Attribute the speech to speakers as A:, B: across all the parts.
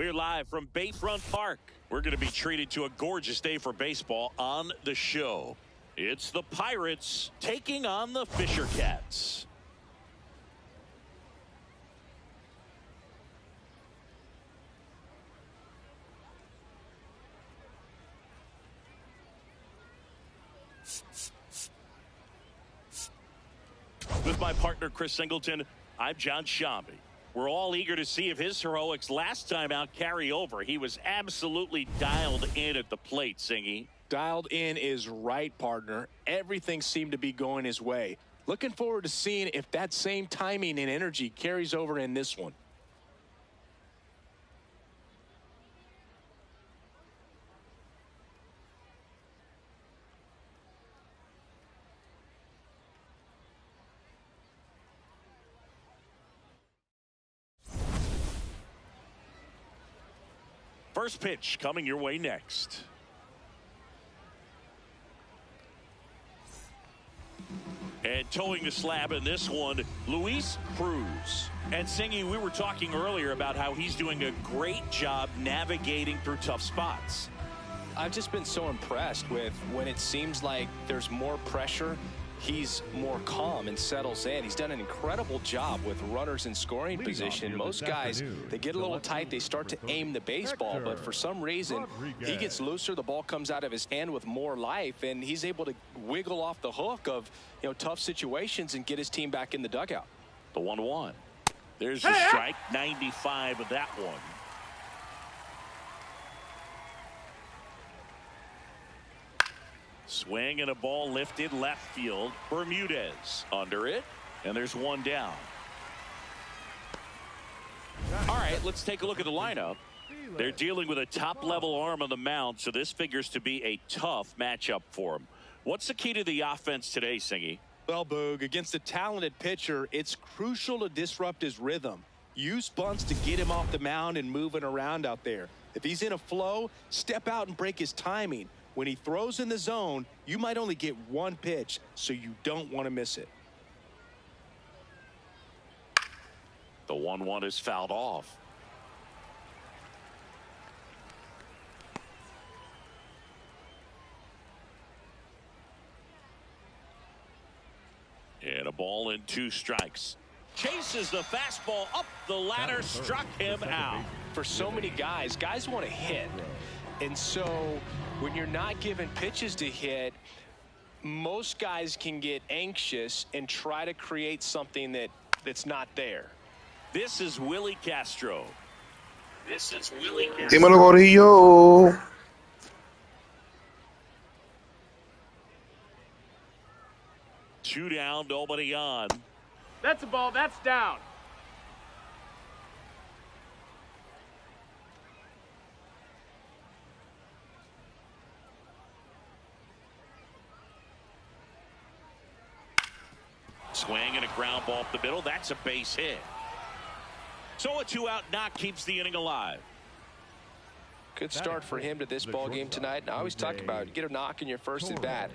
A: We're live from Bayfront Park. We're going to be treated to a gorgeous day for baseball on the show. It's the Pirates taking on the Fisher Cats. With my partner Chris Singleton, I'm John Shambi. We're all eager to see if his heroics last time out carry over. He was absolutely dialed in at the plate, Singy.
B: Dialed in is right, partner. Everything seemed to be going his way. Looking forward to seeing if that same timing and energy carries over in this one.
A: First pitch coming your way next. And towing the slab in this one, Luis Cruz. And Singy, we were talking earlier about how he's doing a great job navigating through tough spots.
B: I've just been so impressed with when it seems like there's more pressure, he's more calm and settles in. He's done an incredible job with runners in scoring position. Most guys, they get a little tight, they start to aim the baseball, but for some reason, he gets looser, the ball comes out of his hand with more life, and he's able to wiggle off the hook of, you know, tough situations and get his team back in the dugout.
A: The 1-1. There's the strike, 95 of that one. Swing and a ball lifted left field. Bermudez under it, and there's one down. All right, let's take a look at the lineup. They're dealing with a top-level arm on the mound, so this figures to be a tough matchup for them. What's the key to the offense today, Singy?
B: Well, Boog, against a talented pitcher, it's crucial to disrupt his rhythm. Use bunts to get him off the mound and moving around out there. If he's in a flow, step out and break his timing. When he throws in the zone, you might only get one pitch, so you don't want to miss it.
A: The 1-1 is fouled off. And a ball and 2 strikes. Chases the fastball up the ladder, struck him out.
B: For so many guys want to hit. And so when you're not given pitches to hit, most guys can get anxious and try to create something that's not there.
A: This is Willie Castro.
C: Dímelo, Gorillo.
A: 2 down, nobody on.
D: That's a ball. That's down.
A: Swing and a ground ball up the middle. That's a base hit. So a 2-out knock keeps the inning alive.
B: Good start for him to this ball game tonight. And I always talk about, get a knock in your first at bat.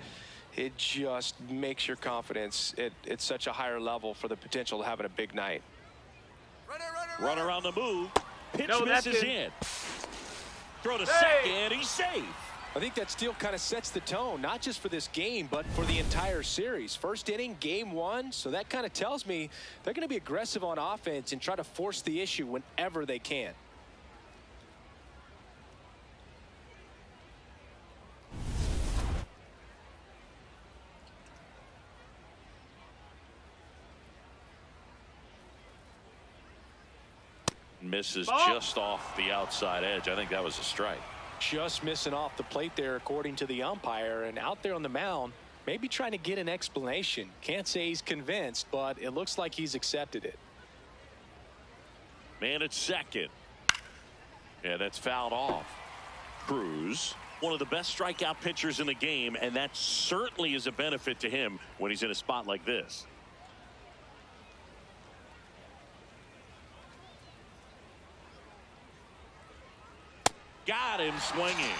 B: It just makes your confidence at such a higher level for the potential of having a big night.
A: Runner on the move. Pitch misses in. Throw to second. He's safe.
B: I think that steal kind of sets the tone, not just for this game, but for the entire series. First inning, game 1, so that kind of tells me they're going to be aggressive on offense and try to force the issue whenever they can.
A: Misses just off the outside edge. I think that was a strike.
B: Just missing off the plate there, according to the umpire, and out there on the mound, maybe trying to get an explanation. Can't say he's convinced, but it looks like he's accepted it.
A: Man at second. Yeah, that's fouled off. Cruz, one of the best strikeout pitchers in the game, and that certainly is a benefit to him when he's in a spot like this. Got him swinging.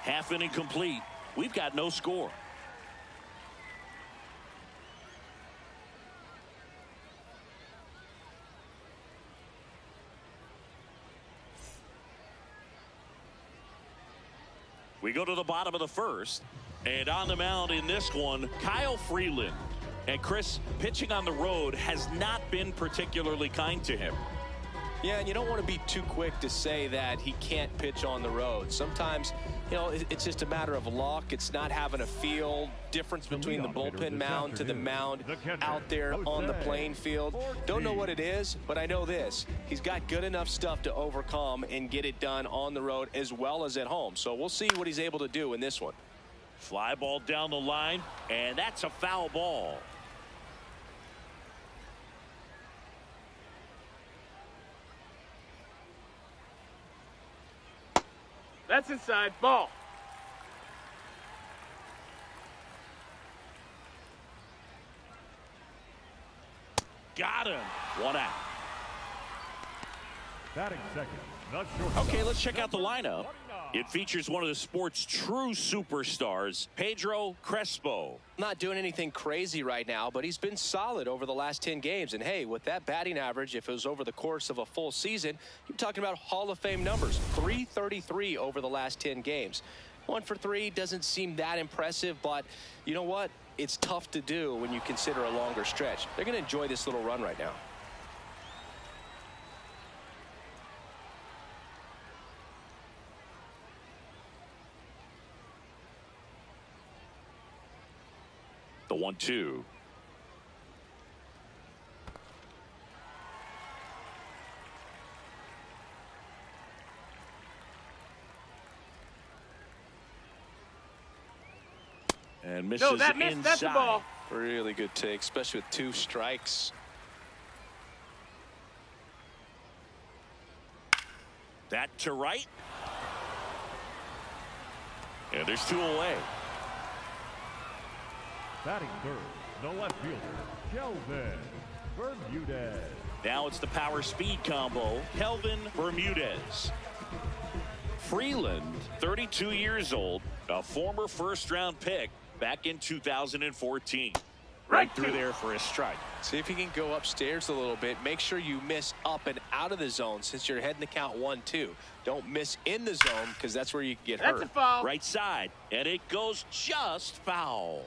A: Half inning complete. We've got no score. We go to the bottom of the first. And on the mound in this one, Kyle Freeland. And Chris, pitching on the road has not been particularly kind to him.
B: Yeah, and you don't want to be too quick to say that he can't pitch on the road. Sometimes, you know, it's just a matter of luck. It's not having a feel difference between the bullpen mound to the mound out there on the playing field. Don't know what it is, but I know this. He's got good enough stuff to overcome and get it done on the road as well as at home. So we'll see what he's able to do in this one.
A: Fly ball down the line, and that's a foul ball.
D: That's inside. Ball.
A: Got him. One out.
E: Batting second.
A: Okay, let's check out the lineup. It features one of the sport's true superstars, Pedro Crespo.
B: Not doing anything crazy right now, but he's been solid over the last 10 games. And hey, with that batting average, if it was over the course of a full season, you're talking about Hall of Fame numbers. 333 over the last 10 games. 1 for 3 doesn't seem that impressive, but you know what? It's tough to do when you consider a longer stretch. They're going to enjoy this little run right now.
A: The 1-2. And misses
D: no, that missed.
A: inside.
D: That's a ball.
B: Really good take, especially with 2 strikes.
A: That to right. And there's 2 away.
E: Batting third, the left fielder, Kelvin Bermudez.
A: Now it's the power speed combo, Kelvin Bermudez. Freeland, 32 years old, a former first-round pick back in 2014. Right through there for a strike.
B: See if you can go upstairs a little bit. Make sure you miss up and out of the zone since you're heading to count 1-2. Don't miss in the zone because that's where you can get hurt.
D: That's a foul.
A: Right side, and it goes just foul.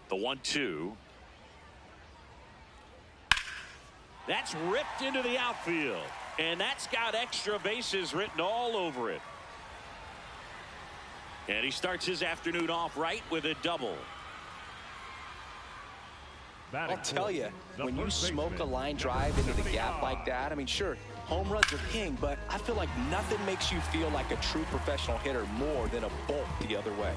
A: The 1-2. That's ripped into the outfield. And that's got extra bases written all over it. And he starts his afternoon off right with a double.
B: I'll tell you, when you smoke a line drive into the gap like that, I mean, sure, home runs are king, but I feel like nothing makes you feel like a true professional hitter more than a bolt the other way.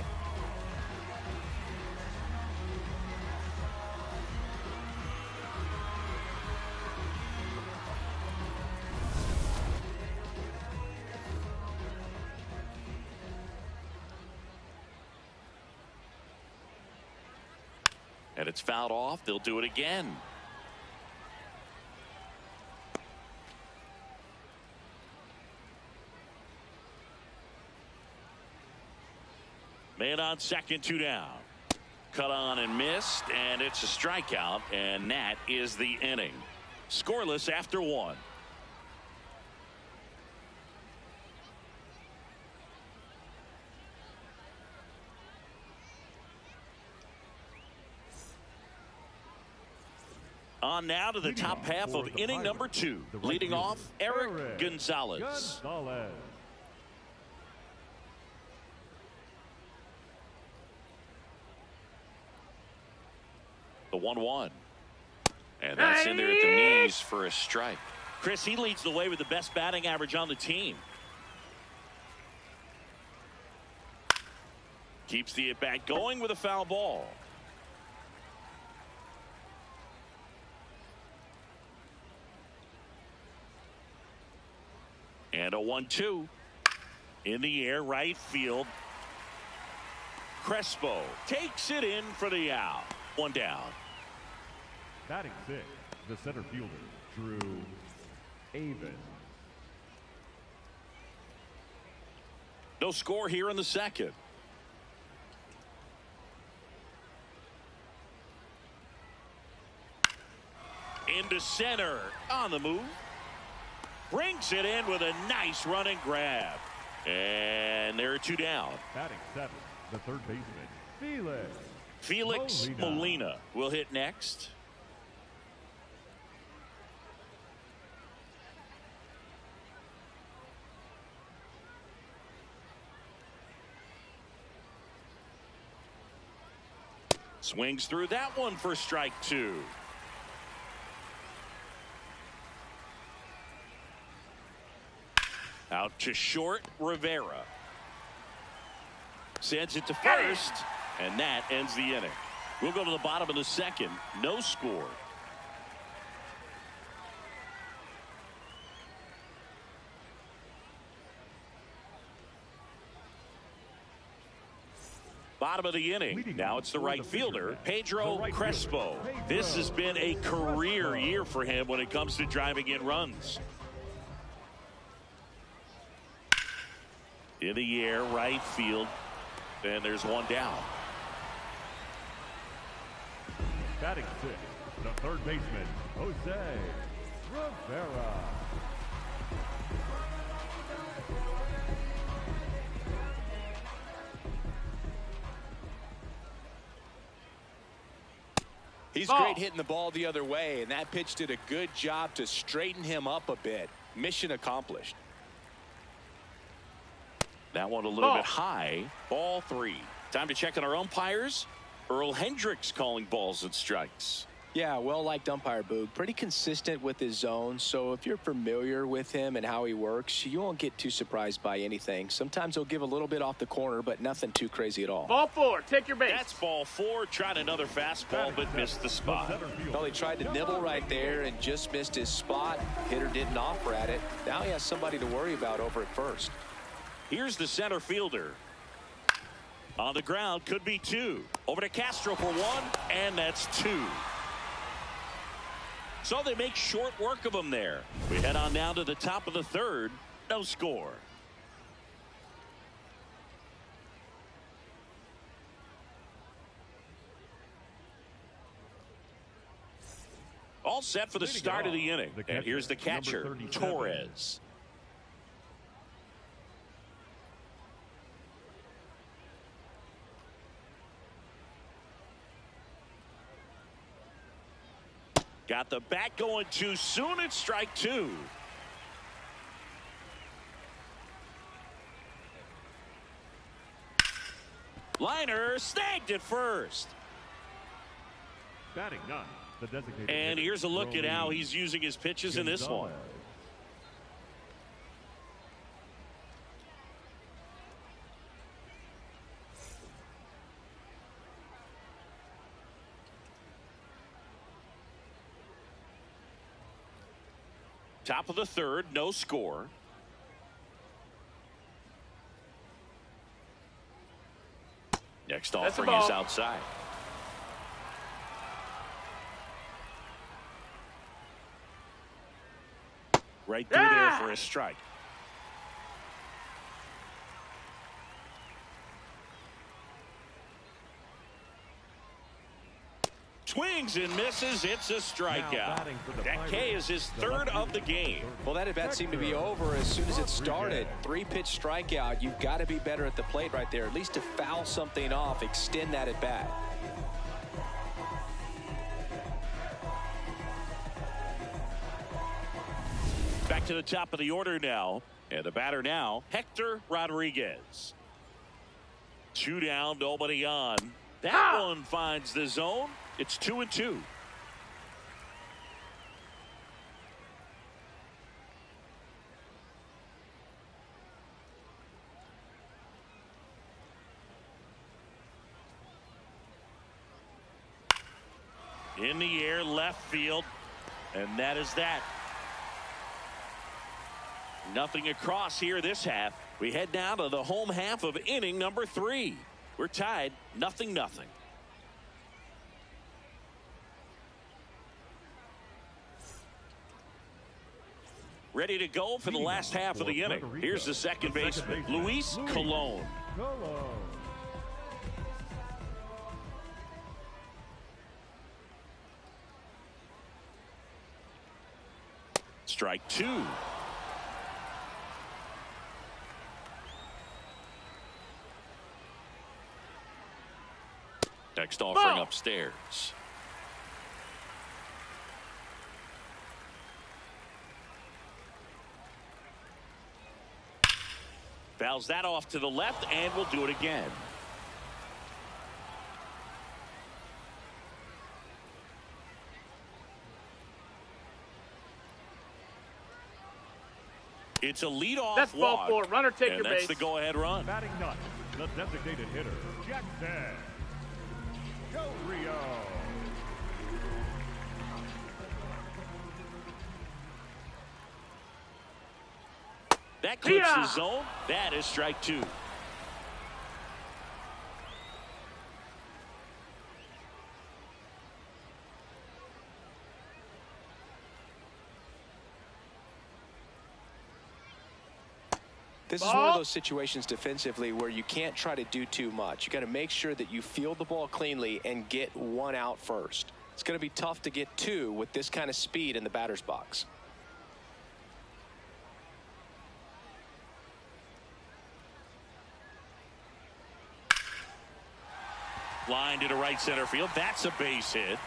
A: And it's fouled off. They'll do it again. Man on second, 2 down. Cut on and missed, and it's a strikeout, and that is the inning. Scoreless after 1. On now to the top half of inning number 2. Leading off, Eric Gonzalez. The 1-1. And that's in there at the knees for a strike. Chris, he leads the way with the best batting average on the team. Keeps the at-bat going with a foul ball. And a 1-2 in the air, right field. Crespo takes it in for the out. 1 down.
E: Batting 6, the center fielder, Drew Avon.
A: No score here in the second. Into center. On the move. Brings it in with a nice running grab. And there are two down.
E: Batting seventh, the third baseman,
A: Felix Molina will hit next. Swings through that one for strike two. Out to short, Rivera. Sends it to first, and that ends the inning. We'll go to the bottom of the second. No score. Bottom of the inning. Now it's the right fielder, Pedro Crespo. This has been a career year for him when it comes to driving in runs. In the air, right field. And there's one down.
E: Batting sixth, the third baseman, Jose Rivera.
B: He's great hitting the ball the other way, and that pitch did a good job to straighten him up a bit. Mission accomplished.
A: That one a little bit high. Ball three. Time to check on our umpires. Earl Hendricks calling balls and strikes.
B: Yeah, well-liked umpire, Boog. Pretty consistent with his zone, so if you're familiar with him and how he works, you won't get too surprised by anything. Sometimes he'll give a little bit off the corner, but nothing too crazy at all.
D: Ball four, take your base.
A: That's ball four. Tried another fastball, but missed the spot.
B: Well, he tried to nibble right there and just missed his spot. Hitter didn't offer at it. Now he has somebody to worry about over at first.
A: Here's the center fielder. On the ground, could be two. Over to Castro for one, and that's two. So they make short work of him there. We head on down to the top of the third. No score. All set for the start of the inning. And here's the catcher, Torres. Got the bat going too soon. It's strike two. Liner snagged it first.
E: Batting nine, the designated
A: and
E: hitter,
A: here's a look at how he's using his pitches in this one. Top of the third, no score. Next offering is outside. Right through there for a strike. Swings and misses. It's a strikeout. That K is his third of the game.
B: Well, that at bat seemed to be over as soon as it started. 3-pitch strikeout. You've got to be better at the plate right there. At least to foul something off, extend that at bat.
A: Back to the top of the order now. And the batter now, Hector Rodriguez. 2 down, nobody on. That one finds the zone. It's 2-2. In the air, left field, and that is that. Nothing across here this half. We head down to the home half of inning number 3. We're tied 0-0. Ready to go for the last half of the inning. Here's the second baseman, Luis Colon. Strike two. Next offering upstairs. Fouls that off to the left, and we'll do it again. It's a leadoff
D: That's ball
A: walk.
D: four. Runner, take
A: and
D: your
A: that's
D: base.
A: the go-ahead run.
E: Batting ninth, the designated hitter, Jackson. Go Rio.
A: That clips the zone. That is strike two.
B: This is one of those situations defensively where you can't try to do too much. You got to make sure that you field the ball cleanly and get one out first. It's going to be tough to get two with this kind of speed in the batter's box.
A: Line to right center field. That's a base hit.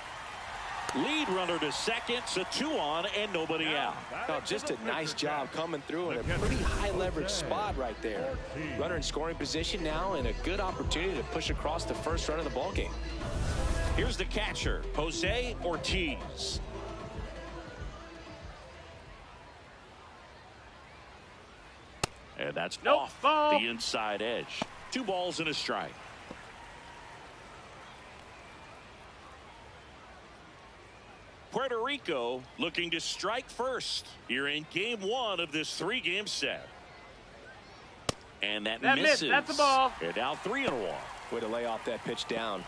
A: Lead runner to second, so 2 on and nobody out.
B: Oh, just a nice job coming through in a pretty high leverage spot right there. Runner in scoring position now and a good opportunity to push across the first run of the ball game.
A: Here's the catcher, Jose Ortiz. And that's off the inside edge. 2 balls and a strike. Puerto Rico looking to strike first here in game 1 of this 3-game set. And that misses.
D: Missed. That's the ball.
A: And now 3-1.
B: Way to lay off that pitch down.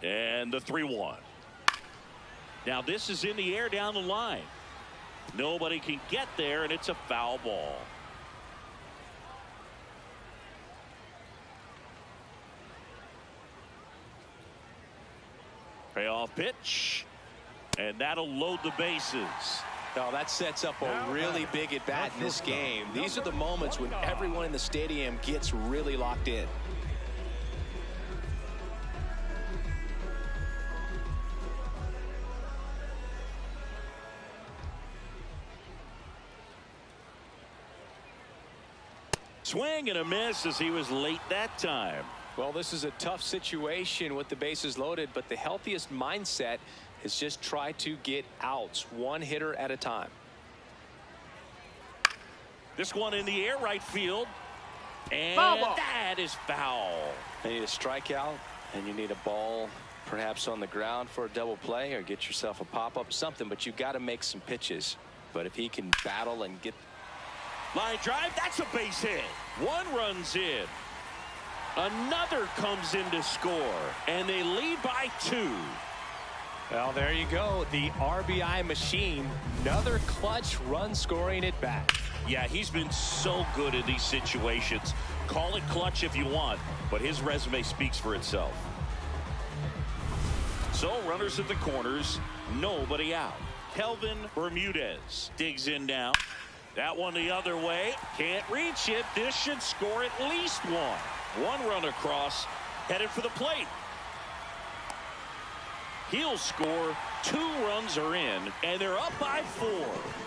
A: And the 3-1. Now this is in the air down the line. Nobody can get there, and it's a foul ball. Payoff pitch, and that'll load the bases.
B: Oh, that sets up a really big at bat in this game. These are the moments when everyone in the stadium gets really locked in.
A: Swing and a miss as he was late that time.
B: Well, this is a tough situation with the bases loaded, but the healthiest mindset is just try to get outs, one hitter at a time.
A: This one in the air, right field, and that is foul.
B: You need a strikeout, and you need a ball perhaps on the ground for a double play, or get yourself a pop-up, something, but you got to make some pitches. But if he can battle and get
A: line drive, that's a base hit. 1 runs in. Another comes in to score, and they lead by 2.
B: Well, there you go. The RBI machine. Another clutch run scoring at bat.
A: Yeah, he's been so good in these situations. Call it clutch if you want, but his resume speaks for itself. So runners at the corners, nobody out. Kelvin Bermudez digs in now. That one the other way. Can't reach it. This should score at least 1. 1 run across, headed for the plate. He'll score. 2 runs are in, and they're up by 4.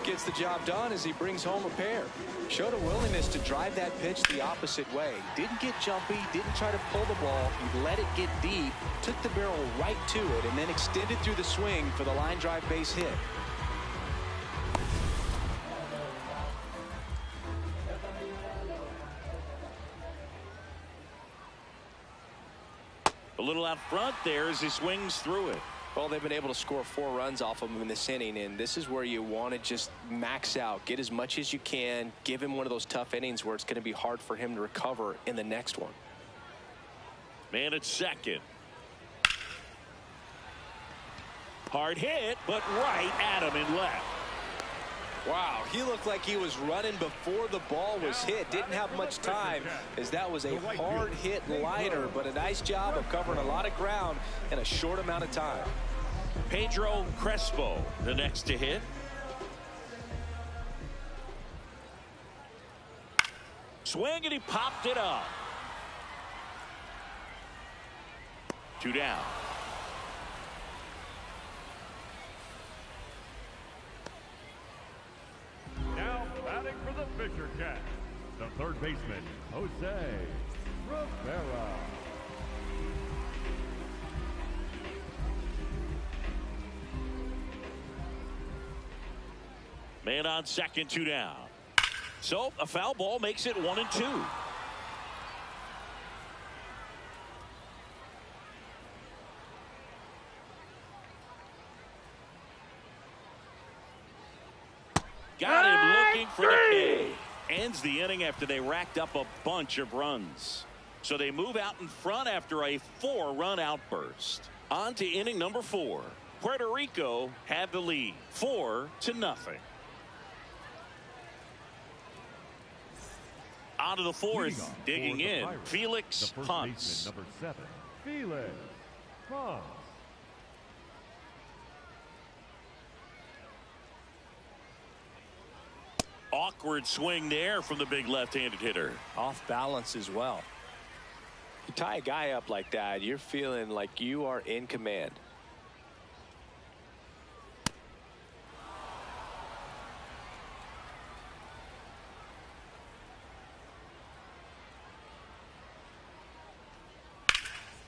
B: Gets the job done as he brings home a pair. Showed a willingness to drive that pitch the opposite way. Didn't get jumpy, didn't try to pull the ball. He let it get deep, took the barrel right to it, and then extended through the swing for the line drive base hit.
A: A little out front there as he swings through it.
B: Well, they've been able to score 4 runs off of him in this inning, and this is where you want to just max out, get as much as you can, give him one of those tough innings where it's going to be hard for him to recover in the next one.
A: Man at second. Hard hit, but right at him in left.
B: Wow, he looked like he was running before the ball was hit. Didn't have much time, as that was a hard hit liner, but a nice job of covering a lot of ground in a short amount of time.
A: Pedro Crespo, the next to hit. Swing, and he popped it up. 2 down.
E: Now batting for the Fisher Cats, the third baseman, Jose Rivera.
A: Man on second, 2 down. So a foul ball makes it 1-2. Got him looking for the K. Ends the inning after they racked up a bunch of runs. So they move out in front after a 4-run outburst. On to inning number 4. Puerto Rico had the lead, 4-0. On to the fourth, digging in, Felix Ponce.
E: Number 7, Felix Ponce.
A: Awkward swing there from the big left-handed hitter.
B: Off balance as well. You tie a guy up like that, you're feeling like you are in command.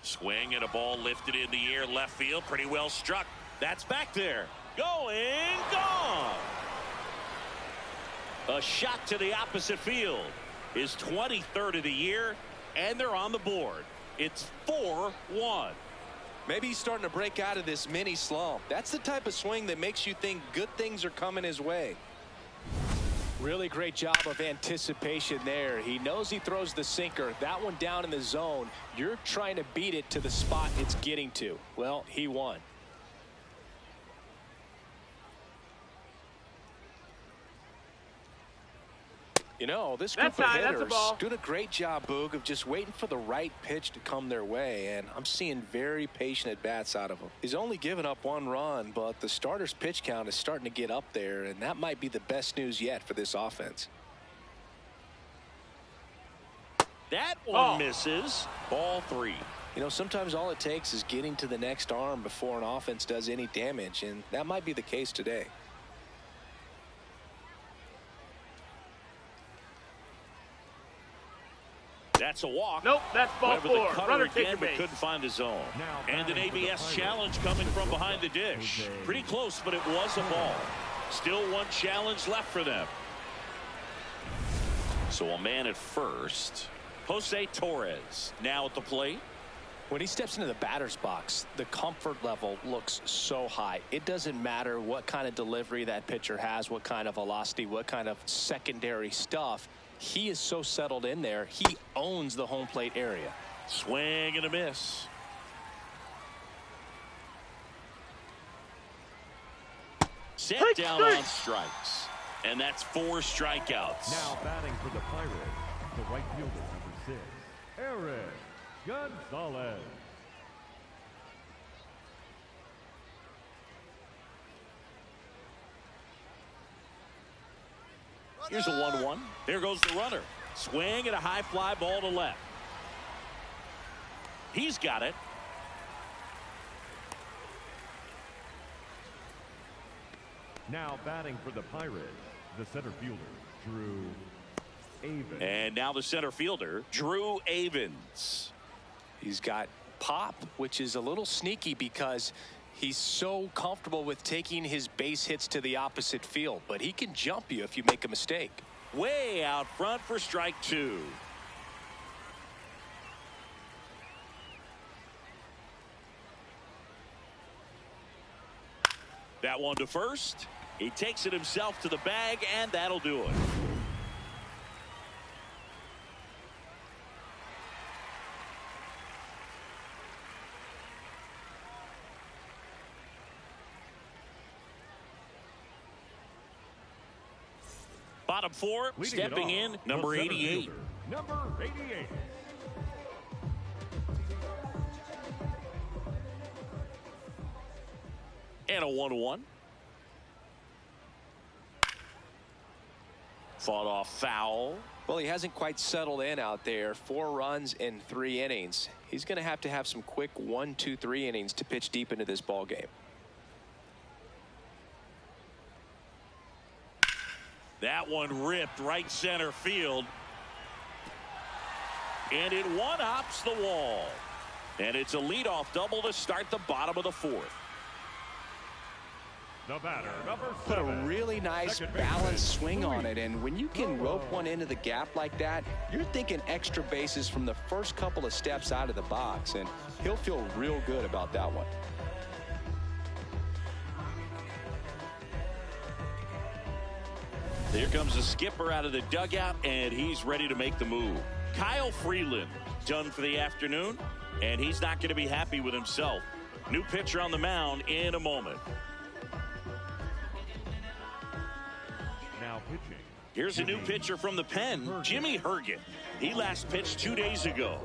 A: Swing and a ball lifted in the air, left field, pretty well struck. That's back there. Going, gone. A shot to the opposite field. His 23rd of the year, and they're on the board. It's 4-1.
B: Maybe he's starting to break out of this mini slump. That's the type of swing that makes you think good things are coming his way. Really great job of anticipation there. He knows he throws the sinker. That one down in the zone. You're trying to beat it to the spot it's getting to. Well, he won. You know, this group of hitters doing a great job, Boog, of just waiting for the right pitch to come their way, and I'm seeing very patient at-bats out of them. He's only given up 1 run, but the starter's pitch count is starting to get up there, and that might be the best news yet for this offense.
A: That one misses. Ball 3.
B: You know, sometimes all it takes is getting to the next arm before an offense does any damage, and that might be the case today.
A: That's a walk.
D: Nope, that's ball 4. Runner take
A: again, but couldn't find the zone. And an ABS challenge coming from behind the dish. Pretty close, but it was a ball. Still 1 challenge left for them. So a man at first. Jose Torres now at the plate.
B: When he steps into the batter's box, the comfort level looks so high. It doesn't matter what kind of delivery that pitcher has, what kind of velocity, what kind of secondary stuff. He is so settled in there. He owns the home plate area.
A: Swing and a miss. Set down on strikes. And that's 4 strikeouts.
E: Now batting for the Pirates, the right fielder, number 6, Eric Gonzalez.
A: Here's a 1-1. There goes the runner. Swing and a high fly ball to left. He's got it.
E: Now batting for the Pirates, the center fielder, Drew Avens.
A: And now the center fielder, Drew Avens.
B: He's got pop, which is a little sneaky because he's so comfortable with taking his base hits to the opposite field, but he can jump you if you make a mistake.
A: Way out front for strike 2. That one to first. He takes it himself to the bag, and that'll do it. Bottom four,
E: Leading
A: stepping
E: it off,
A: in, number
E: the center
A: 88.
E: fielder, number 88.
A: And a 1-1. Fought off foul.
B: Well, he hasn't quite settled in out there. 4 runs in 3 innings. He's going to have some quick 1, 2, 3 innings to pitch deep into this ball game.
A: That one ripped right center field. And it one-hops the wall. And it's a leadoff double to start the bottom of the 4th.
E: The batter, number
B: Put a
E: 7.
B: really nice balanced swing on it, and when you can rope one into the gap like that, you're thinking extra bases from the first couple of steps out of the box, and he'll feel real good about that one.
A: Here comes the skipper out of the dugout, and he's ready to make the move. Kyle Freeland done for the afternoon, and he's not going to be happy with himself. New pitcher on the mound in a moment.
E: Now pitching.
A: Here's a new pitcher from the pen, Jimmy Herget. He last pitched 2 days ago.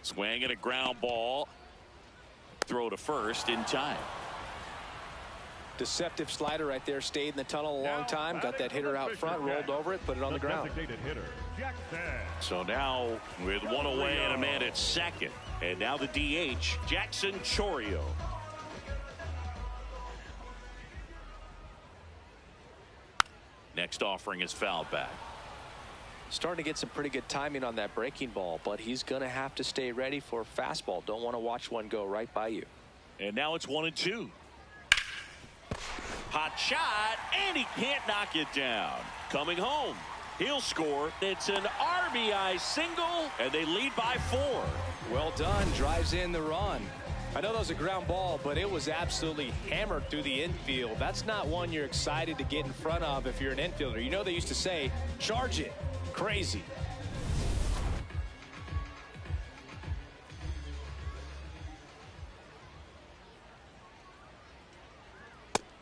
A: Swing and a ground ball. Throw to first in time.
B: Deceptive slider right there. Stayed in the tunnel a long time. Got that hitter out front, rolled over it, put it on the ground.
E: Designated hitter, Jackson.
A: So now with one away and a man at second. And now the DH, Jackson Chourio. Next offering is foul back.
B: Starting to get some pretty good timing on that breaking ball, but he's going to have to stay ready for a fastball. Don't want to watch one go right by you.
A: And now it's 1-2. Hot shot, and he can't knock it down. Coming home, he'll score. It's an RBI single, and they lead by 4.
B: Well done. Drives in the run. I know that was a ground ball, but it was absolutely hammered through the infield. That's not one you're excited to get in front of if you're an infielder. You know they used to say, charge it. Crazy.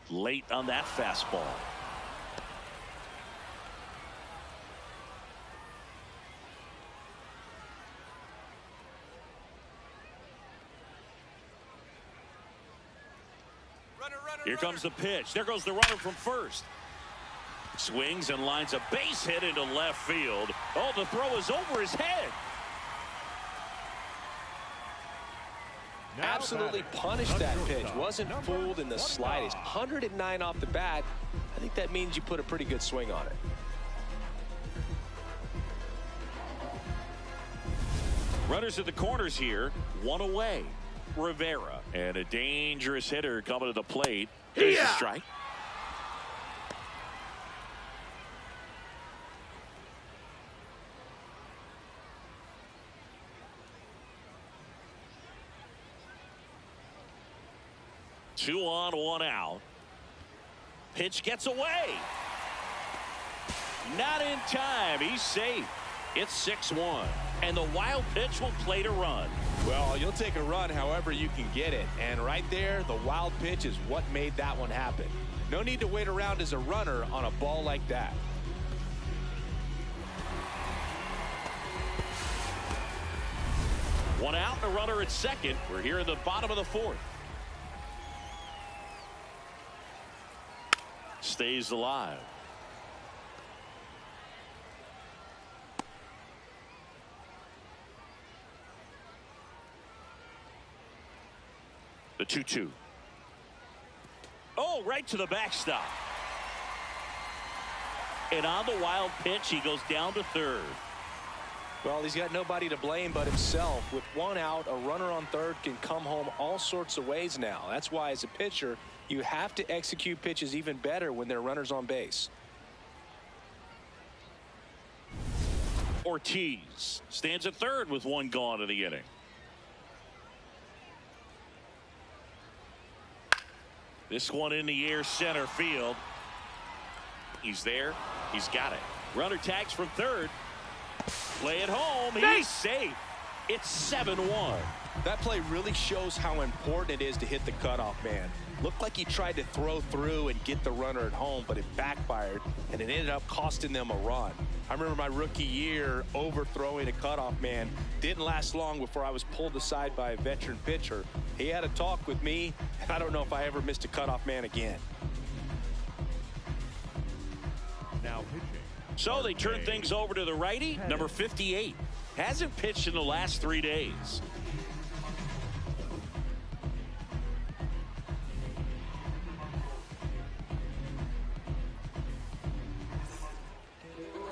A: Late on that fastball. Here comes the pitch. There goes the runner from first. Swings and lines a base hit into left field. Oh, the throw is over his head.
B: Absolutely punished that pitch. Wasn't fooled in the slightest. 109 off the bat. I think that means you put a pretty good swing on it.
A: Runners at the corners here. One away. Rivera. And a dangerous hitter coming to the plate. There's a strike. Two on, one out. Pitch gets away. Not in time. He's safe. It's 6-1. And the wild pitch will play to run.
B: Well, you'll take a run however you can get it. And right there, the wild pitch is what made that one happen. No need to wait around as a runner on a ball like that.
A: One out and a runner at second. We're here in the bottom of the 4th. Stays alive. The 2-2. Oh, right to the backstop. And on the wild pitch, he goes down to third.
B: Well, he's got nobody to blame but himself. With one out, a runner on third can come home all sorts of ways now. That's why, as a pitcher, you have to execute pitches even better when there are runners on base.
A: Ortiz stands at third with one gone in the inning. This one in the air center field. He's there. He's got it. Runner tags from third. Play it home. He's safe. It's 7-1.
B: That play really shows how important it is to hit the cutoff man. Looked like he tried to throw through and get the runner at home, but it backfired, and it ended up costing them a run. I remember my rookie year overthrowing a cutoff man. Didn't last long before I was pulled aside by a veteran pitcher. He had a talk with me, and I don't know if I ever missed a cutoff man again.
E: Now pitching.
A: So they turn things over to the righty, number 58. Hasn't pitched in the last 3 days.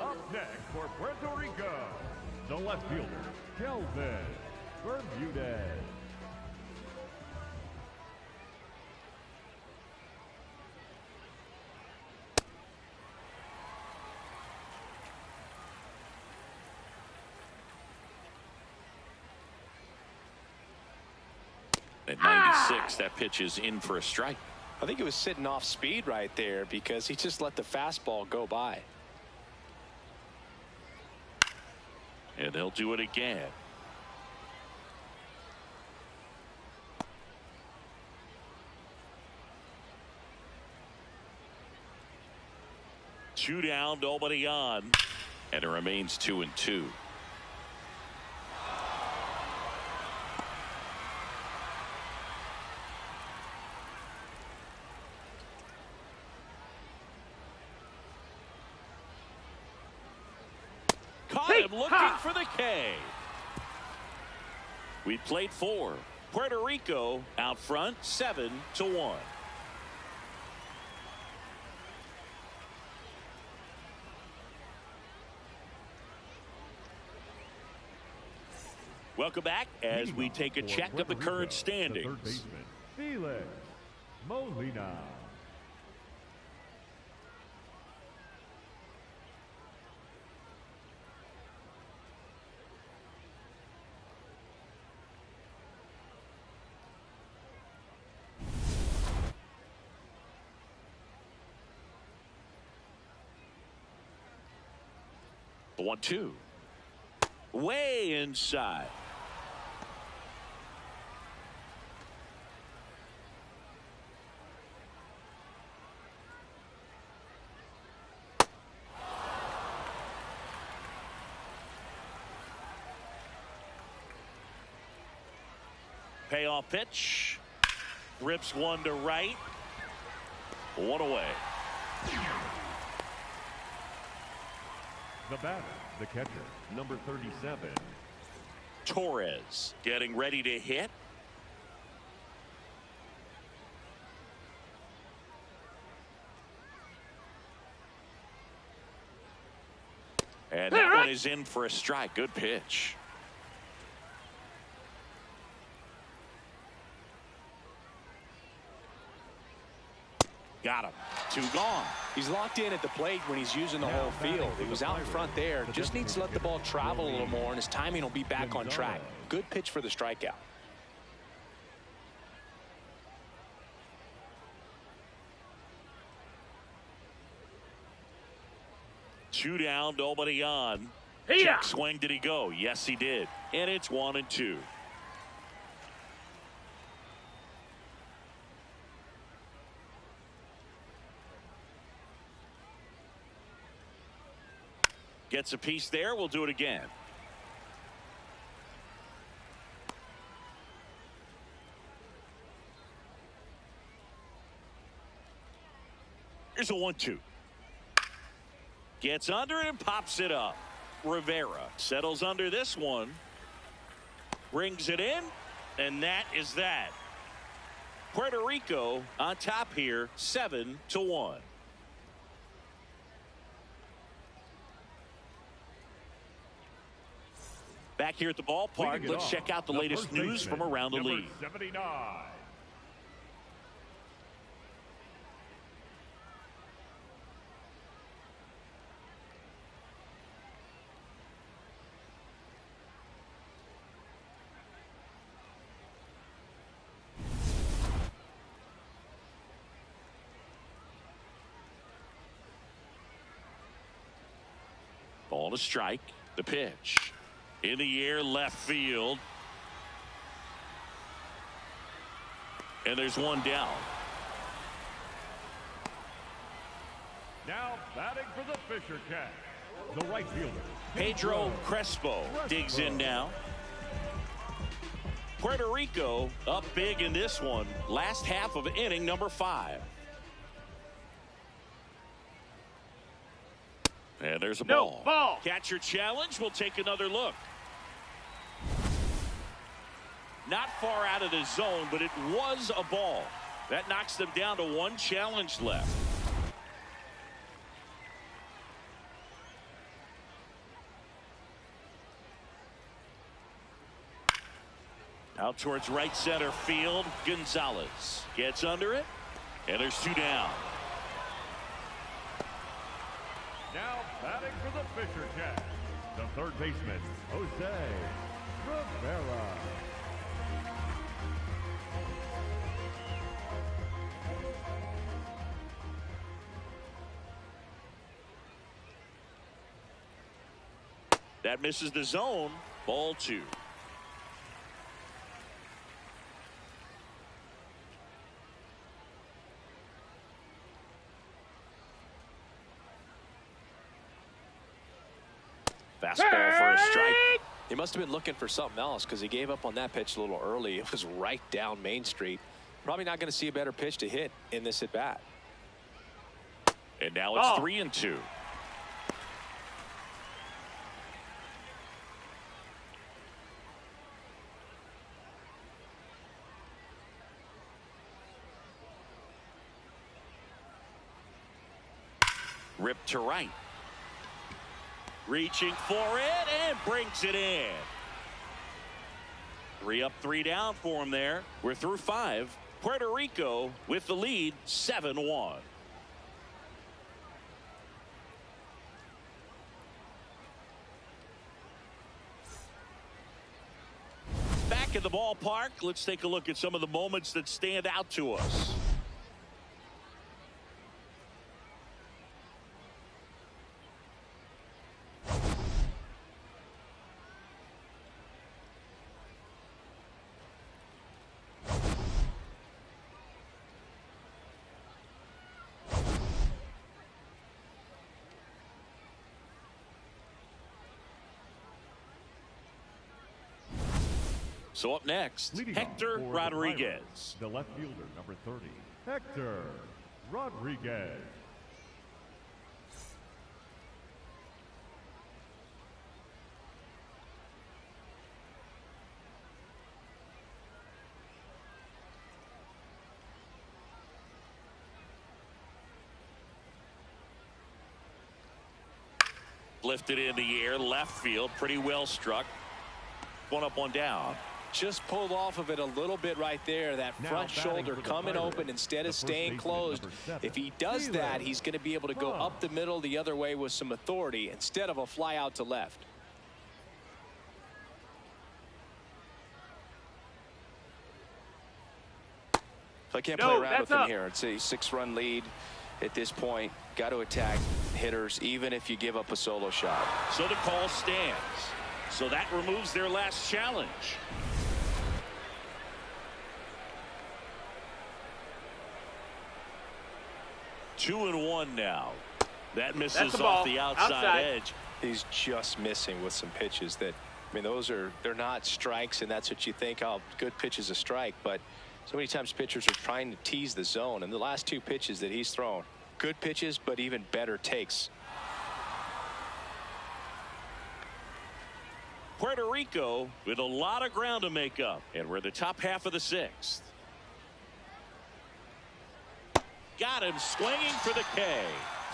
E: Up next for Puerto Rico, the left fielder, Kelvin Bermudez.
A: At 96, that pitch is in for a strike.
B: I think it was sitting off speed right there because he just let the fastball go by.
A: And they'll do it again. Two down, nobody on. And it remains 2-2. Caught him looking for the K. We played 4. Puerto Rico out front 7-1. Welcome back as we take a check of the current standings.
E: The third baseman, Felix Molina.
A: The 1-2. Way inside. Payoff pitch. Rips one to right. One away.
E: The batter, the catcher, number 37.
A: Torres getting ready to hit. And that one is in for a strike. Good pitch. Got him. 2 gone.
B: He's locked in at the plate when he's using the whole field. He was out in front there. Just needs to let the ball travel a little more, and his timing will be back on track. Good pitch for the strikeout.
A: Two down, nobody on. Check swing. Did he go? Yes, he did. And it's 1-2. Gets a piece there. We'll do it again. Here's a 1-2. Gets under it and pops it up. Rivera settles under this one. Brings it in. And that is that. Puerto Rico on top here, 7-1. Back here at the ballpark, let's check out the latest news from around the league.
E: 79.
A: Ball to strike. The pitch. In the air, left field. And there's one down.
E: Now batting for the Fisher Cats, the right fielder,
A: Pedro Crespo digs in now. Puerto Rico up big in this one. Last half of inning number 5. And there's a ball.
D: Ball.
A: Catcher challenge. We'll take another look. Not far out of the zone, but it was a ball. That knocks them down to 1 challenge left. Out towards right center field. Gonzalez gets under it. And there's 2 down.
E: now batting for the Fisher Cats, the third baseman, Jose Rivera.
A: That misses the zone. Ball 2. Fastball for a strike.
B: He must have been looking for something else because he gave up on that pitch a little early. It was right down Main Street. Probably not going to see a better pitch to hit in this at bat.
A: And now it's 3-2. Ripped to right. Reaching for it and brings it in. 3 up, 3 down for him there. We're through 5. Puerto Rico with the lead, 7-1. Back at the ballpark, let's take a look at some of the moments that stand out to us. So up next,
E: Leading
A: Hector
E: off for the
A: Rodriguez.
E: Pirates, the left fielder, number 30, Hector Rodriguez.
A: Lifted in the air, left field, pretty well struck. 1 up, 1 down.
B: Just pulled off of it a little bit right there. That
E: Now
B: front
E: batting
B: shoulder
E: for the
B: coming
E: Pirates,
B: open instead
E: the
B: of
E: first
B: staying
E: baseman,
B: closed.
E: number 7,
B: If he does that, he's going to be able to go up the middle the other way with some authority instead of a fly out to left.
F: So I can't play around with him here. It's a 6-run lead at this point. Got to attack hitters even if you give up a solo shot.
A: So the call stands. So that removes their last challenge. Two and 1 now. That misses off the outside edge.
B: He's just missing with some pitches that, I mean, they're not strikes, and that's what you think, oh, good pitch is a strike, but so many times pitchers are trying to tease the zone, and the last 2 pitches that he's thrown, good pitches, but even better takes.
A: Puerto Rico with a lot of ground to make up, and we're the top half of the 6th. Got him swinging for the K.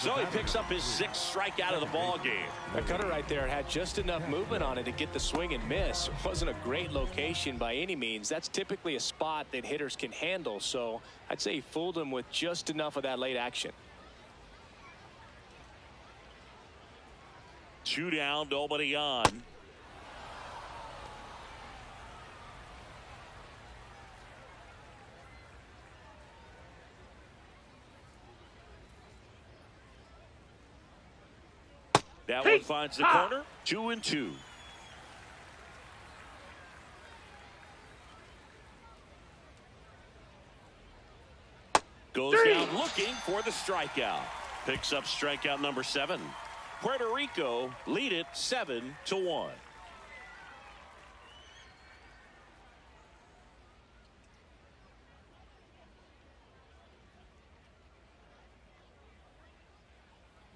A: So he picks up his 6th strikeout of the ball game.
B: That cutter right there had just enough movement on it to get the swing and miss. It wasn't a great location by any means. That's typically a spot that hitters can handle, so I'd say he fooled him with just enough of that late action.
A: 2 down, nobody on. That one finds the corner. 2-2. Goes down looking for the strikeout. Picks up strikeout number 7. Puerto Rico lead it 7-1.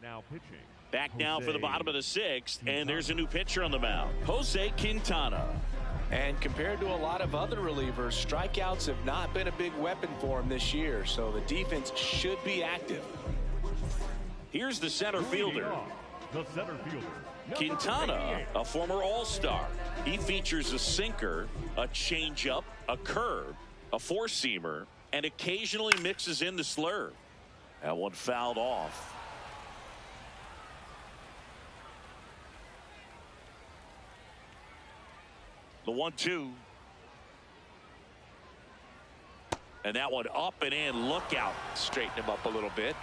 E: Now pitching.
A: Back now for the bottom of the 6th, and there's a new pitcher on the mound, Jose Quintana.
B: And compared to a lot of other relievers, strikeouts have not been a big weapon for him this year, so the defense should be active.
A: Here's the center fielder.
E: The center fielder.
A: Quintana, a former All-Star. He features a sinker, a changeup, a curve, a four-seamer, and occasionally mixes in the slurve. That one fouled off. The 1-2. And that one up and in. Look out.
B: Straighten him up a little bit.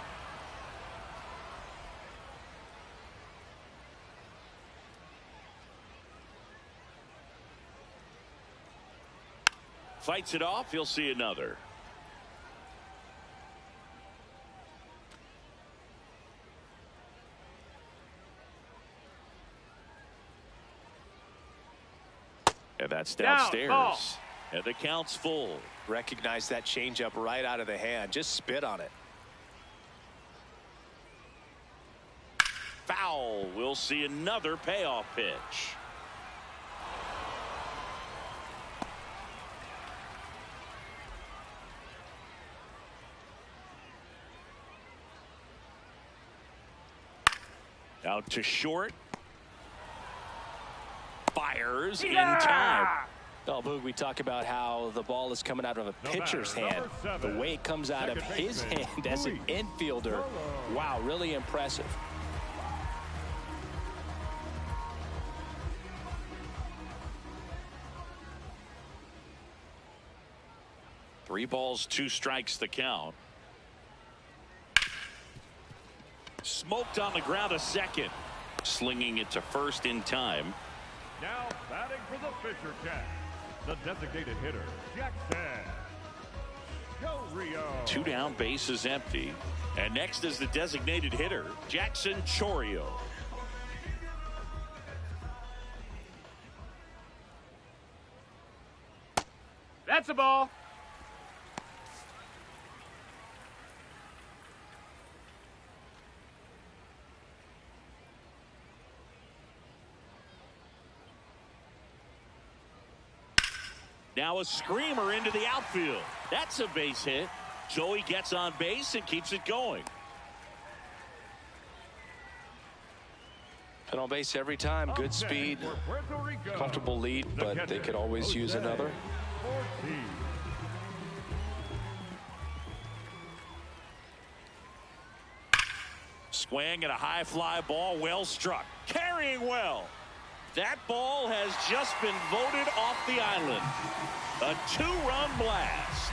A: Fights it off. He'll see another. And that's downstairs. And the count's full.
B: Recognize that changeup right out of the hand. Just spit on it.
A: Foul. We'll see another payoff pitch. Out to short. Fires in time.
B: Oh, Boog, we talk about how the ball is coming out of a pitcher's hand. The way it comes out of his hand as an infielder. Wow, really impressive.
A: Three balls, 2 strikes the count. Smoked on the ground a second. Slinging it to first in time.
E: Now batting for the Fisher Cats, the designated hitter, Jackson Chorio.
A: 2 down, bases empty. And next is the designated hitter, Jackson Chorio.
D: That's a ball.
A: Now a screamer into the outfield. That's a base hit. Joey gets on base and keeps it going.
B: Put on base every time. Good speed. Comfortable lead, but they could always use another.
A: Swing and a high fly ball, well struck. Carrying well. That ball has just been voted off the island. A 2-run blast.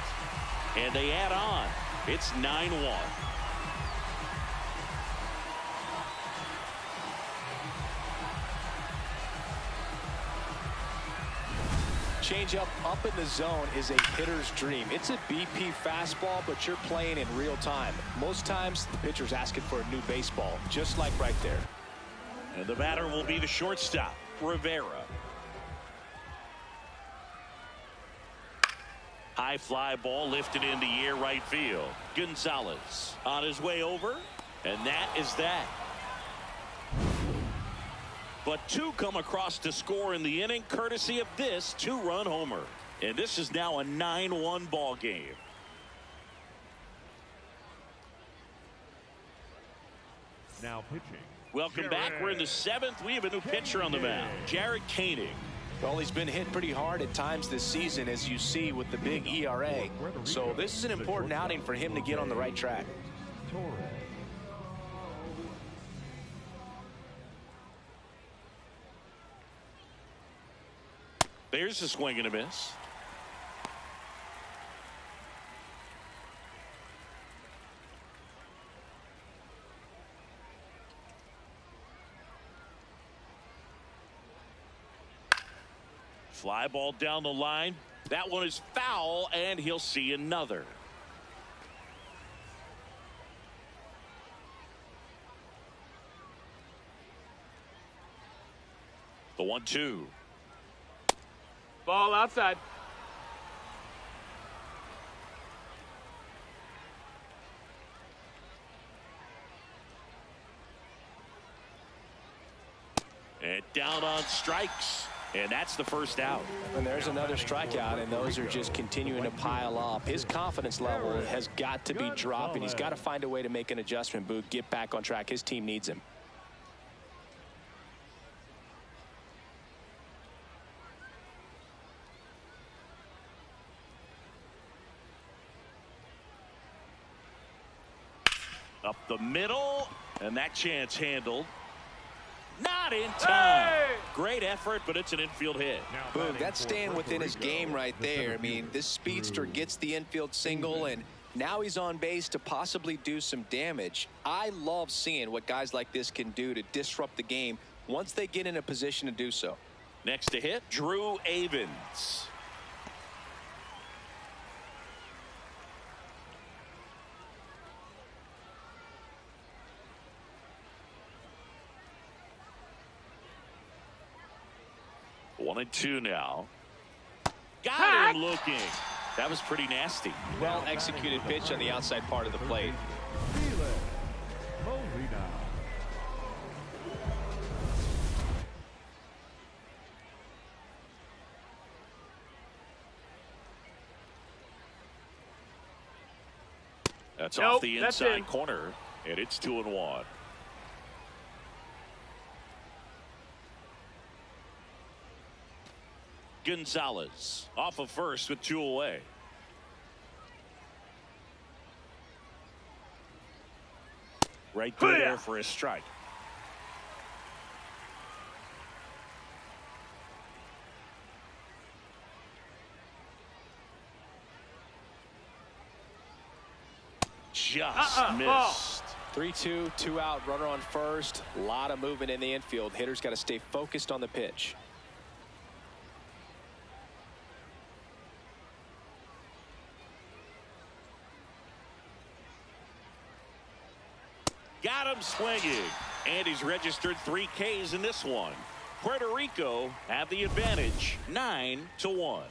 A: And they add on. It's 9-1.
B: Changeup up in the zone is a hitter's dream. It's a BP fastball, but you're playing in real time. Most times, the pitcher's asking for a new baseball, just like right there.
A: And the batter will be the shortstop, Rivera. High fly ball lifted in the air right field. Gonzalez on his way over, and that is that. But 2 come across to score in the inning, courtesy of this 2-run homer. And this is now a 9-1 ball game.
E: Now pitching.
A: Welcome back. We're in the 7th. We have a new pitcher on the mound, Jared Koenig.
B: Well, he's been hit pretty hard at times this season, as you see with the big ERA. So this is an important outing for him to get on the right track.
A: There's a swing and a miss. Fly ball down the line. That one is foul, and he'll see another. The 1-2.
D: Ball outside.
A: And down on strikes. And that's the first out.
B: And there's another strikeout, and those are just continuing to pile up. His confidence level has got to be dropping. He's got to find a way to make an adjustment, Boog, get back on track. His team needs him.
A: Up the middle, and that chance handled. Not in time.
D: Hey!
A: Great effort, but it's an infield hit.
B: Boog, that's staying within his game right there. I mean, this speedster gets the infield single, and now he's on base to possibly do some damage. I love seeing what guys like this can do to disrupt the game once they get in a position to do so.
A: Next to hit, Drew Avens. One and two now. Got him looking. That was pretty nasty.
B: Well executed pitch on the outside part of the plate.
A: That's off the inside corner, and it's 2-1. Gonzalez off of first with 2 away. Right through there for a strike. Just missed.
B: 3-2, 2 out, runner on first. A lot of movement in the infield. Hitter's got to stay focused on the pitch.
A: Got him swinging, and he's registered 3 Ks in this one. Puerto Rico have the advantage, 9-1.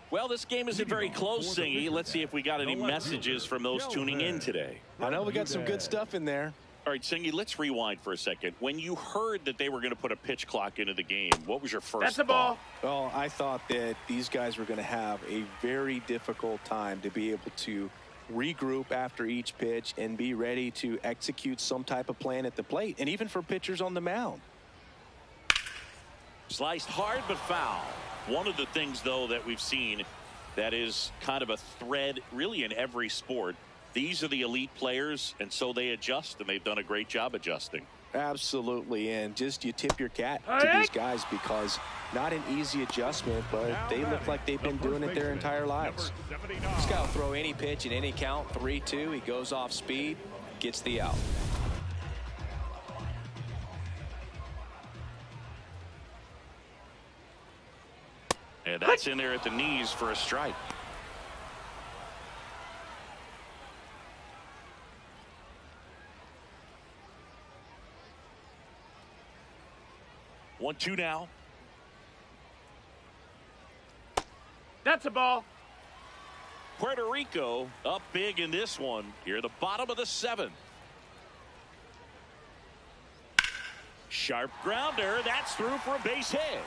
A: Well, this game isn't very close, Singy. Let's see if we got any messages from those tuning in today.
B: I know we got some good stuff in there.
A: All right, Singy, let's rewind for a second. When you heard that they were going to put a pitch clock into the game, what was your first
D: That's a ball.
B: Well, I thought that these guys were going to have a very difficult time to be able to regroup after each pitch and be ready to execute some type of plan at the plate, and even for pitchers on the mound.
A: Sliced hard but foul. One of the things, though, that we've seen that is kind of a thread really in every sport. These are the elite players, and so they adjust, and they've done a great job adjusting.
B: Absolutely, and just you tip your cap to these guys because not an easy adjustment, but they look like they've been doing it their entire lives. This guy will throw any pitch in any count, 3-2. He goes off speed, gets the out.
A: And that's in there at the knees for a strike. 1-2 now.
D: That's a ball.
A: Puerto Rico up big in this one. Here at the bottom of the 7th. Sharp grounder. That's through for a base hit.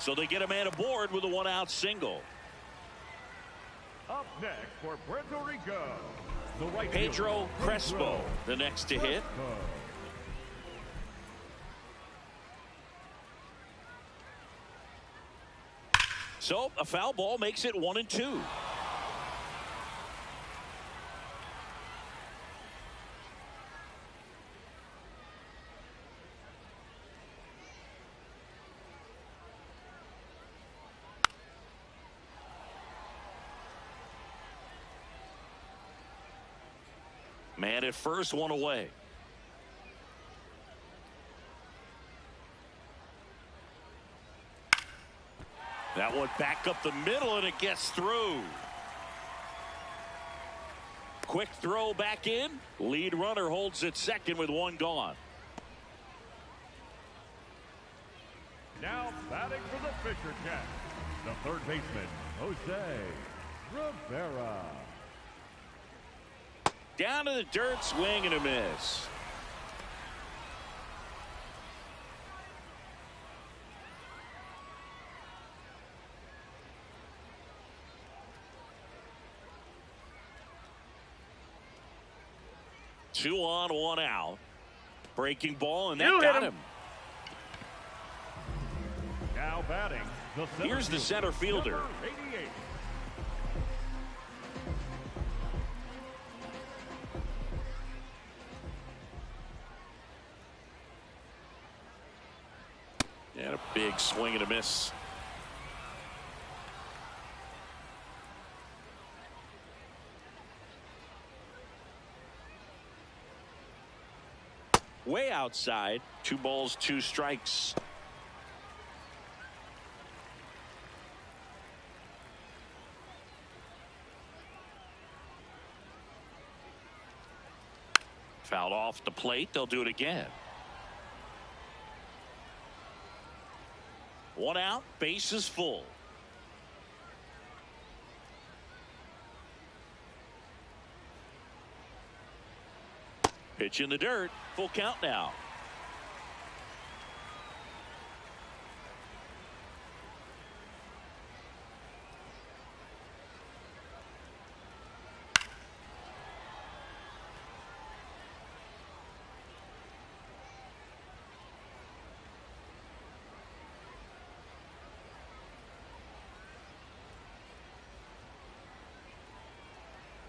A: So they get a man aboard with a 1-out single.
E: Up next for Puerto Rico, the right
A: Pedro Crespo, the next to hit. So a foul ball makes it 1-2. Man at first, one away. That one back up the middle, and it gets through. Quick throw back in. Lead runner holds it second with one gone.
E: Now batting for the Fisher Cats, the third baseman, Jose Rivera.
A: Down to the dirt, swing and a miss. Two on, one out. Breaking ball, and that got him.
E: Now batting,
A: here's the center fielder.
E: 88.
A: And a big swing and a miss. Way outside. 2 balls, 2 strikes. Fouled off the plate. They'll do it again. 1 out, bases full. Pitch in the dirt. Full count now.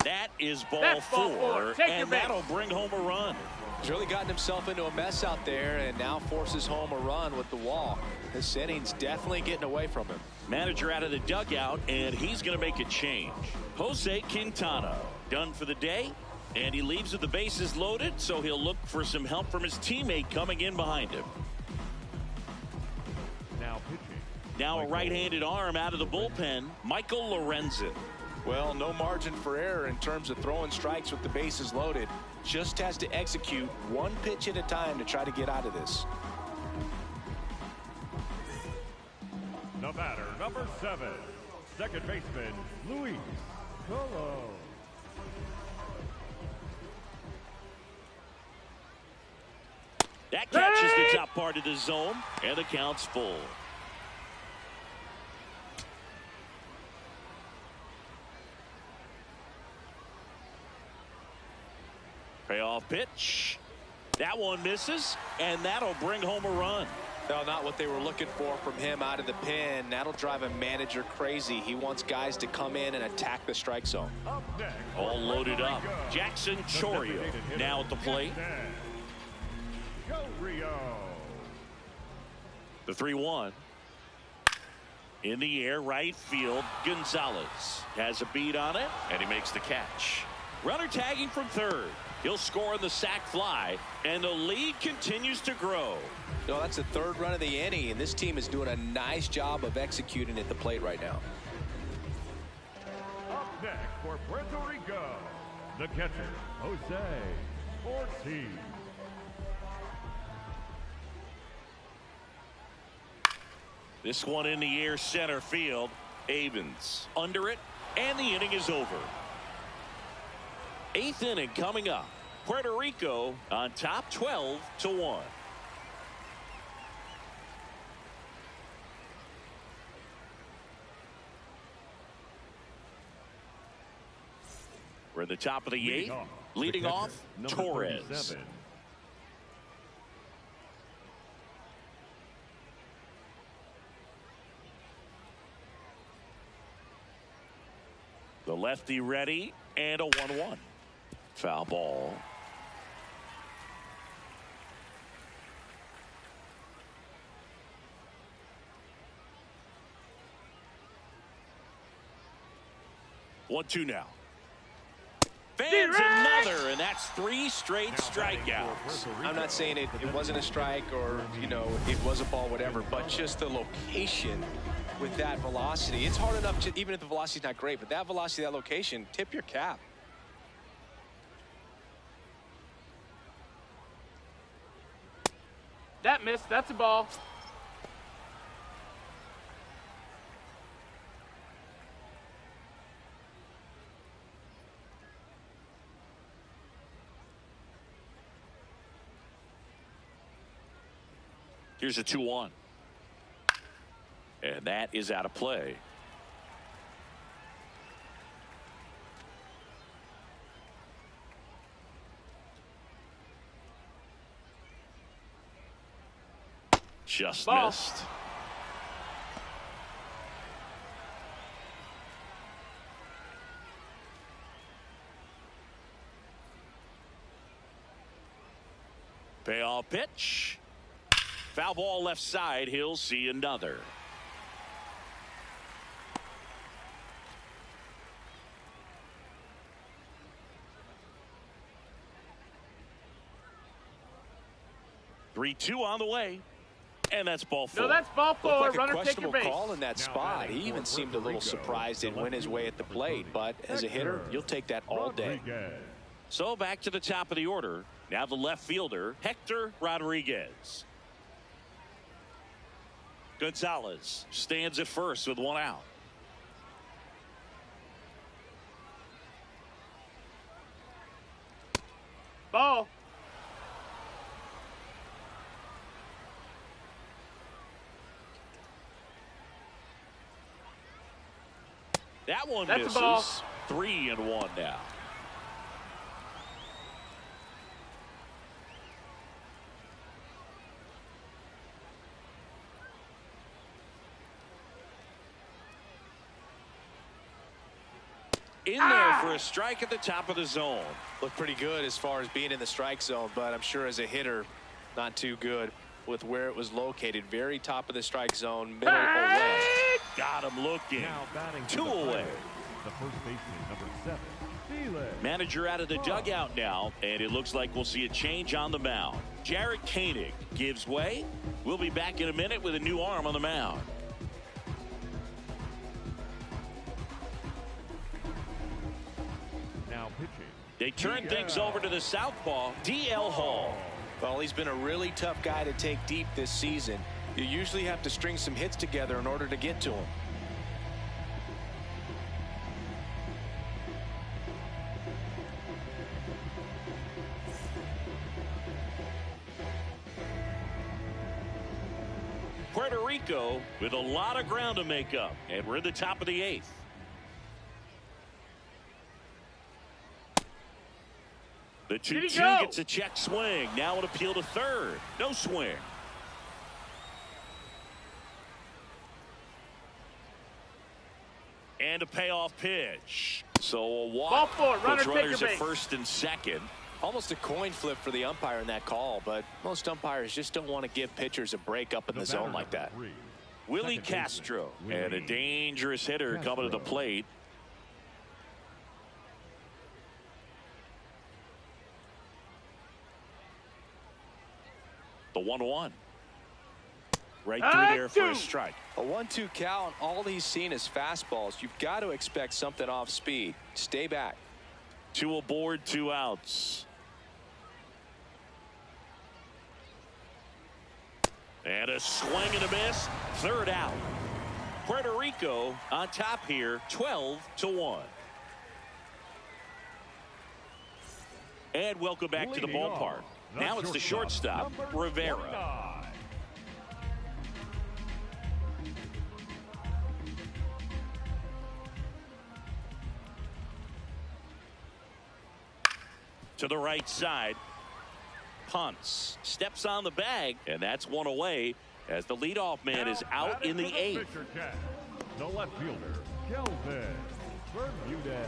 A: That is ball 4, and that'll bring home a run.
B: He's really gotten himself into a mess out there and now forces home a run with the walk. This inning's definitely getting away from him.
A: Manager out of the dugout, and he's going to make a change. Jose Quintana done for the day, and he leaves with the bases loaded, so he'll look for some help from his teammate coming in behind him.
E: Now pitching.
A: Now a right-handed arm out of the bullpen, Michael Lorenzen.
B: Well, no margin for error in terms of throwing strikes with the bases loaded. Just has to execute one pitch at a time to try to get out of this.
E: The batter, number 7, second baseman, Luis Colo.
A: That catches the top part of the zone, and the count's full. Payoff pitch. That one misses, and that'll bring home a run.
B: No, not what they were looking for from him out of the pen. That'll drive a manager crazy. He wants guys to come in and attack the strike zone.
E: Up next,
A: all loaded up. Jackson Chorio now at the plate. The 3-1. In the air, right field. Gonzalez has a beat on it, and he makes the catch. Runner tagging from third. He'll score on the sac fly, and the lead continues to grow.
B: No, that's the 3rd run of the inning, and this team is doing a nice job of executing at the plate right now.
E: Up next for Puerto Rico, the catcher, Jose Ortiz.
A: This one in the air, center field. Avens under it, and the inning is over. 8th inning coming up. Puerto Rico on top 12-1. We're at the top of the 8th. Leading off, Torres.
E: 37.
A: The lefty ready, and a 1-1. Foul ball. One, two now. Fans another, and that's 3 straight strikeouts.
B: I'm not saying it wasn't a strike or, you know, it was a ball, whatever, but just the location with that velocity. It's hard enough to, even if the velocity's not great, but that velocity, that location, tip your cap.
D: That missed. That's a ball.
A: Here's a 2-1. And that is out of play. Just missed. Payoff pitch. Foul ball left side. He'll see another. Three-two on the way. And that's ball 4.
D: No, that's ball 4.
B: Like
D: Runner,
B: a questionable
D: take your base.
B: call in that spot. He even seemed a little surprised and went his way at the plate. But as a hitter, you'll take that all day.
A: So back to the top of the order. Now the left fielder, Hector Rodriguez. Gonzalez stands at first with 1 out.
D: Ball.
A: That one
D: That's
A: misses.
D: a ball.
A: 3-1 now. In there for a strike at the top of the zone.
B: Looked pretty good as far as being in the strike zone, but I'm sure as a hitter, not too good with where it was located. Very top of the strike zone, middle away.
A: Got him looking.
E: Now batting
A: 2 away.
E: The first baseman, number 7,
A: Manager out of the dugout now, and it looks like we'll see a change on the mound. Jarrett Koenig gives way. We'll be back in a minute with a new arm on the mound.
E: Now pitching.
A: They turn things over to the southpaw, D.L. Hall.
B: Well, he's been a really tough guy to take deep this season. You usually have to string some hits together in order to get to him.
A: Puerto Rico with a lot of ground to make up, and we're in the top of the 8th. The 2-2 gets a check swing. Now an appeal to third. No swing. And a payoff pitch. So a walk.
D: Ball 4. Runner,
A: puts
D: take
A: runners
D: your
A: at
D: base.
A: first and second.
B: Almost a coin flip for the umpire in that call, but most umpires just don't want to give pitchers a break up in the zone like that.
A: Willie Castro, and a dangerous hitter coming to the plate. The 1-1. Right through there for a strike.
B: A 1-2 count. All he's seen is fastballs. You've got to expect something off speed. Stay back.
A: 2 aboard, 2 outs. And a swing and a miss. Third out. Puerto Rico on top here, 12-1. And welcome back to the ballpark. Now it's the shortstop, Rivera. To the right side. Punts. Steps on the bag. And that's 1 away as the leadoff man is out in the 8th.
E: The left fielder, Kelvin Bermudez.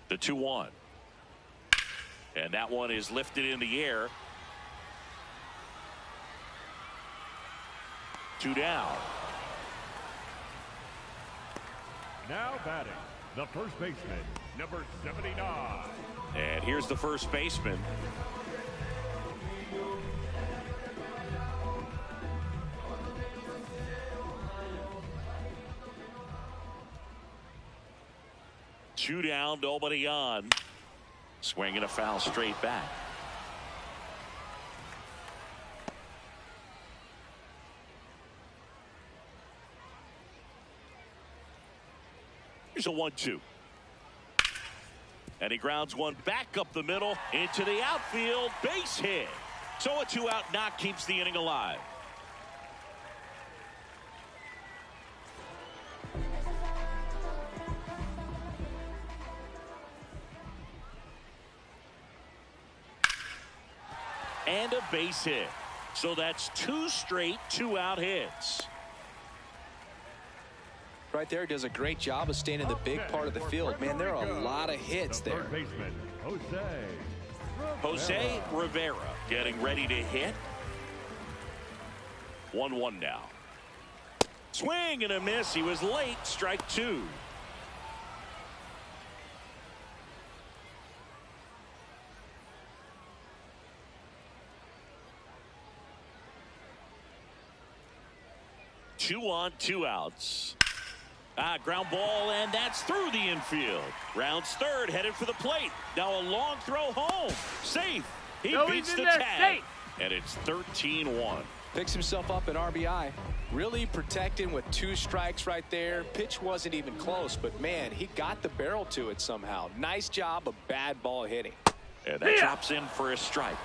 A: The 2-1. And that one is lifted in the air. 2 down.
E: Now batting, the first baseman, number 79.
A: And here's the first baseman. Two down, nobody on. Swinging a foul straight back. Here's a 1-2. And he grounds one back up the middle into the outfield. Base hit. So a 2-out knock keeps the inning alive. And a base hit. So that's 2 straight 2-out hits.
B: Right there, does a great job of staying in the big part of the field. Man, there are a lot of hits there.
E: Third baseman,
A: Jose Rivera getting ready to hit. 1-1 now. Swing and a miss. He was late. Strike 2. Two on, 2 outs. Ground ball, and that's through the infield. Rounds third, headed for the plate. Now a long throw home. Safe. He beats the tag.
D: Safe.
A: And it's 13-1.
B: Picks himself up an RBI. Really protecting with 2 strikes right there. Pitch wasn't even close, but man, he got the barrel to it somehow. Nice job of bad ball hitting.
A: And that drops in for a strike.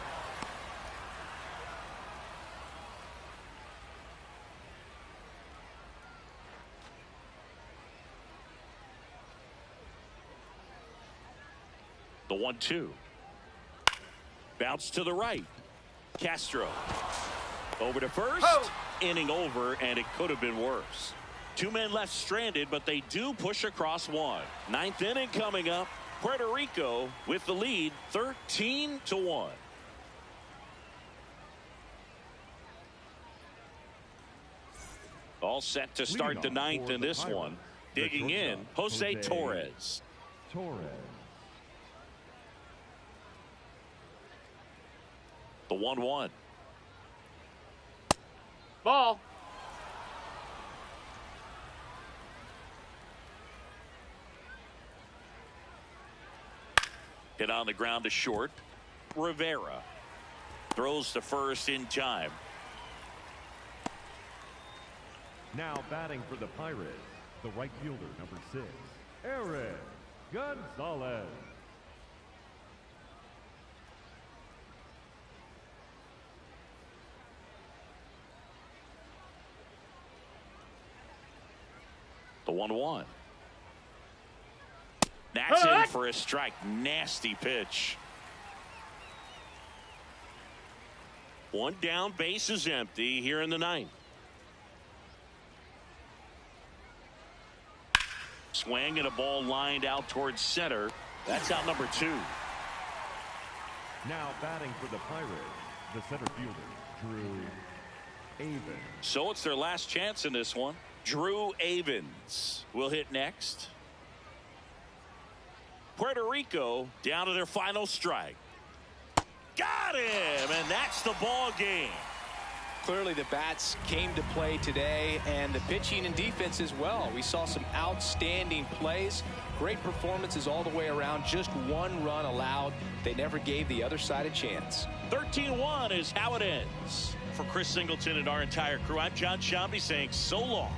A: The 1-2. Bounce to the right. Castro. Over to first. Inning over, and it could have been worse. 2 men left stranded, but they do push across 1. 9th inning coming up. Puerto Rico with the lead, 13-1. All set to start the 9th in this one. Digging in, Jose Torres. The 1-1.
D: Ball.
A: Hit on the ground to short. Rivera throws to first in time.
E: Now batting for the Pirates, the right fielder, number 6, Eric Gonzalez.
A: The 1-1. That's in for a strike. Nasty pitch. 1 down, base is empty here in the 9th. Swing and a ball lined out towards center. That's out number 2.
E: Now batting for the Pirates, the center fielder, Drew Avens.
A: So it's their last chance in this one. Drew Avens will hit next. Puerto Rico down to their final strike. Got him, and that's the ball game.
B: Clearly the bats came to play today, and the pitching and defense as well. We saw some outstanding plays, great performances all the way around. Just 1 run allowed. They never gave the other side a chance.
A: 13-1 is how it ends. For Chris Singleton and our entire crew, I'm John Shambi saying so long.